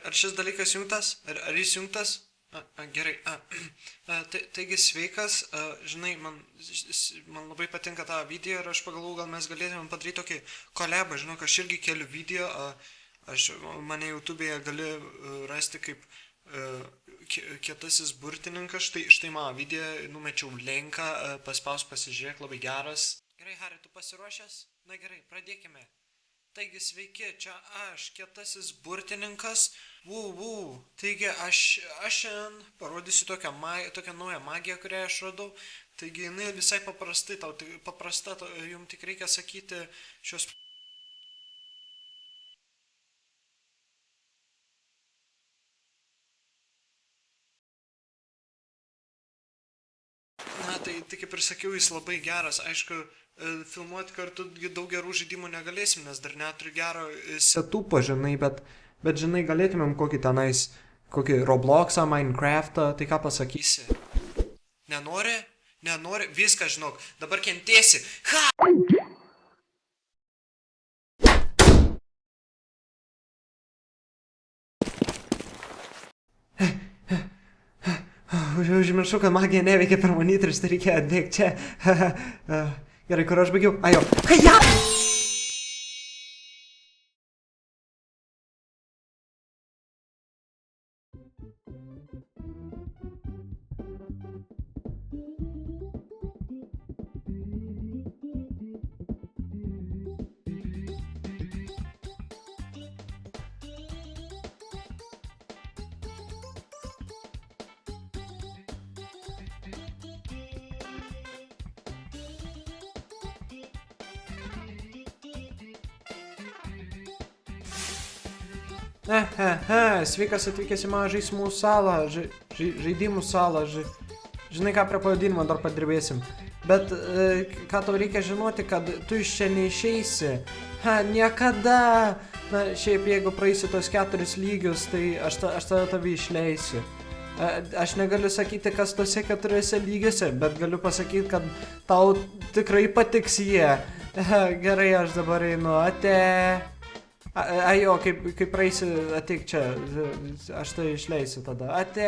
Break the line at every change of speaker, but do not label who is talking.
Ar šis dalykas jungtas? Ar jis jungtas? Gerai. Taigi sveikas, žinai, man labai patinka tą video ir aš pagalvojau, gal mes galėtume padaryti tokį kolebą, žinok, aš irgi keliu video, mane YouTube'e gali rasti kaip kietasis burtininkas, štai mano video, numečiau linką, paspausk pasižiūrėk, labai geras. Gerai, Hari, tu pasiruošęs? Na gerai, pradėkime. Taigi sveiki, čia aš, kietasis burtininkas. Taigi aš šiandien parodysiu tokią naują magiją, kurią aš radau. Taigi jinai visai paprasta, jums tik reikia sakyti šios... Na, tai kaip ir sakiau, jis labai geras. Aišku, filmuoti kartu daug gerų žaidimų negalėsim, nes dar neturiu gero setupo, žinai, bet žinai, galėtumėm kokį Robloxą, Minecraftą, tai ką pasakysi? Nenori? Nenori? Viską žinok, dabar kentėsi. Ha! Užmiršau, kad magija neveikia per monitorius, tai reikėjo atbėgti čia. Gerai, kur aš baigiau? Ajo. Haja! Sveikas atvykęs į mano žaismų salą, žaidimų salą, žinai ką, prie pavadinimo dar padirbėsim. Bet ką tau reikia žinoti, kad tu iš čia neišeisi. Niekada. Na, šiaip jeigu praeisi tos 4 lygius, tai aš tave išleisiu. Aš negaliu sakyti, kas tose 4 lygiuose, bet galiu pasakyti, kad tau tikrai patiks jie. Gerai, aš dabar einu, ate. Ajo, kaip praeisi, ateik čia, aš tai išleisiu tada, ate.